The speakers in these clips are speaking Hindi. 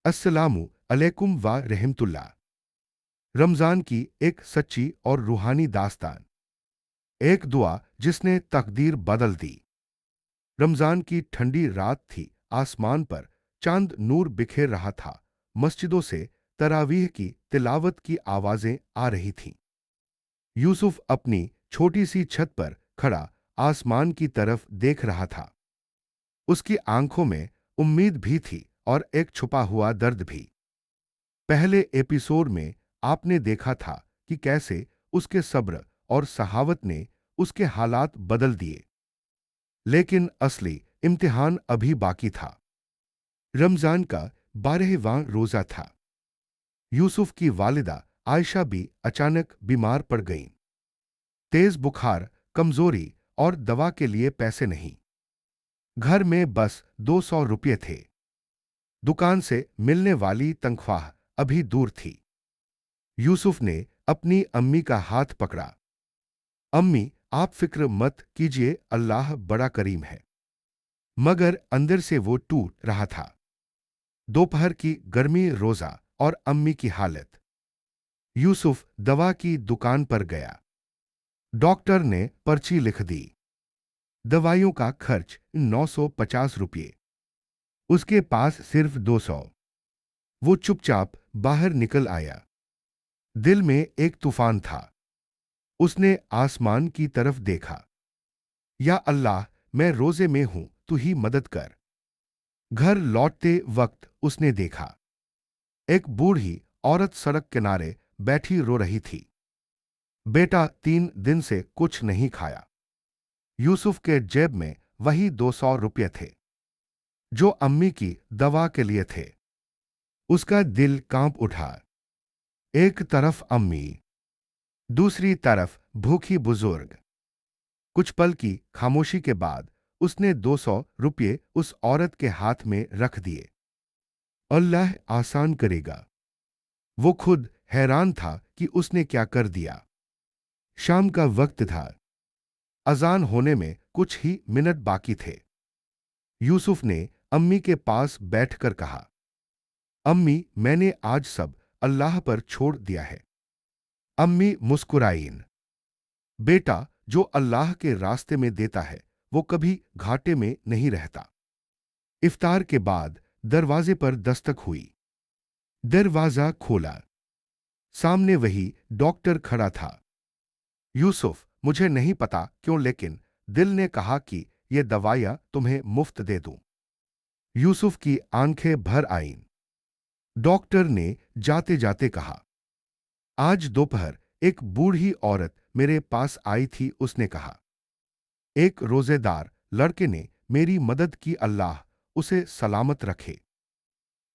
अस्सलामु अलैकुम व रहमतुल्लाह। रमजान की एक सच्ची और रूहानी दास्तान। एक दुआ जिसने तकदीर बदल दी। रमजान की ठंडी रात थी। आसमान पर चांद नूर बिखेर रहा था। मस्जिदों से तरावीह की तिलावत की आवाजें आ रही थीं। यूसुफ अपनी छोटी सी छत पर खड़ा आसमान की तरफ देख रहा था। उसकी आंखों में उम्मीद भी थी और एक छुपा हुआ दर्द भी। पहले एपिसोड में आपने देखा था कि कैसे उसके सब्र और सहावत ने उसके हालात बदल दिए। लेकिन असली इम्तिहान अभी बाकी था। रमजान का 12वां रोजा था। यूसुफ की वालिदा आयशा भी अचानक बीमार पड़ गईं। तेज बुखार, कमजोरी और दवा के लिए पैसे नहीं। घर में बस 200 रुपये थे। दुकान से मिलने वाली तनख्वाह अभी दूर थी। यूसुफ ने अपनी अम्मी का हाथ पकड़ा। अम्मी, आप फिक्र मत कीजिए, अल्लाह बड़ा करीम है। मगर अंदर से वो टूट रहा था। दोपहर की गर्मी, रोजा और अम्मी की हालत। यूसुफ दवा की दुकान पर गया। डॉक्टर ने पर्ची लिख दी। दवाइयों का खर्च 950 रुपये। उसके पास सिर्फ 200। वो चुपचाप बाहर निकल आया। दिल में एक तूफान था। उसने आसमान की तरफ देखा। या अल्लाह, मैं रोजे में हूं, तू ही मदद कर। घर लौटते वक्त उसने देखा एक बूढ़ी औरत सड़क किनारे बैठी रो रही थी। बेटा 3 दिन से कुछ नहीं खाया। यूसुफ के जेब में वही 200 रुपये थे जो अम्मी की दवा के लिए थे। उसका दिल कांप उठा। एक तरफ अम्मी, दूसरी तरफ भूखी बुजुर्ग। कुछ पल की खामोशी के बाद उसने 200 रुपये उस औरत के हाथ में रख दिए। अल्लाह आसान करेगा। वो खुद हैरान था कि उसने क्या कर दिया। शाम का वक्त था। अजान होने में कुछ ही मिनट बाकी थे। यूसुफ ने अम्मी के पास बैठकर कहा, अम्मी, मैंने आज सब अल्लाह पर छोड़ दिया है। अम्मी मुस्कुराईं। बेटा, जो अल्लाह के रास्ते में देता है वो कभी घाटे में नहीं रहता। इफ्तार के बाद दरवाजे पर दस्तक हुई। दरवाजा खोला। सामने वही डॉक्टर खड़ा था। यूसुफ, मुझे नहीं पता क्यों, लेकिन दिल ने कहा कि ये दवाइयां तुम्हें मुफ्त दे दूं। यूसुफ की आंखें भर आईं। डॉक्टर ने जाते जाते कहा, आज दोपहर एक बूढ़ी औरत मेरे पास आई थी। उसने कहा, एक रोजेदार लड़के ने मेरी मदद की, अल्लाह उसे सलामत रखे।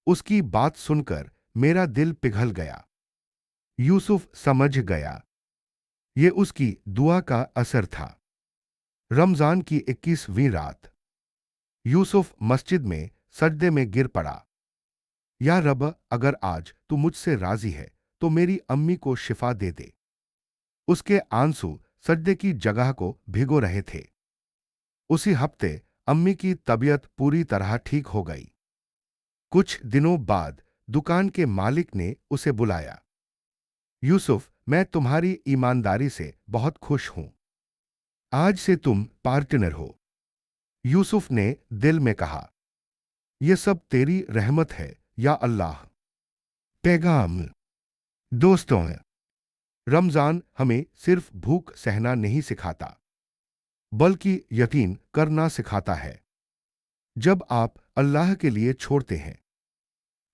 उसकी बात सुनकर मेरा दिल पिघल गया। यूसुफ समझ गया ये उसकी दुआ का असर था। रमजान की 21वीं रात। यूसुफ मस्जिद में सजदे में गिर पड़ा। या रब, अगर आज तू मुझसे राजी है तो मेरी अम्मी को शिफा दे दे। उसके आंसू सजदे की जगह को भिगो रहे थे। उसी हफ्ते अम्मी की तबीयत पूरी तरह ठीक हो गई। कुछ दिनों बाद दुकान के मालिक ने उसे बुलाया। यूसुफ, मैं तुम्हारी ईमानदारी से बहुत खुश हूं। आज से तुम पार्टनर हो। यूसुफ ने दिल में कहा, यह सब तेरी रहमत है या अल्लाह। पैगाम। दोस्तों, रमजान हमें सिर्फ भूख सहना नहीं सिखाता बल्कि यकीन करना सिखाता है। जब आप अल्लाह के लिए छोड़ते हैं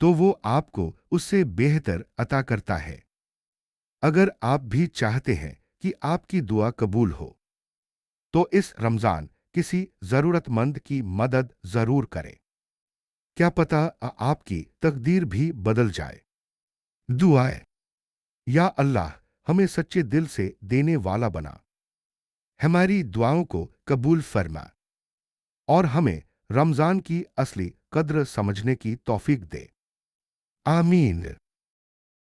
तो वो आपको उससे बेहतर अता करता है। अगर आप भी चाहते हैं कि आपकी दुआ कबूल हो तो इस रमजान किसी जरूरतमंद की मदद जरूर करें। क्या पता आपकी तकदीर भी बदल जाए। दुआएं। या अल्लाह, हमें सच्चे दिल से देने वाला बना। हमारी दुआओं को कबूल फरमा और हमें रमजान की असली कद्र समझने की तौफीक दे। आमीन।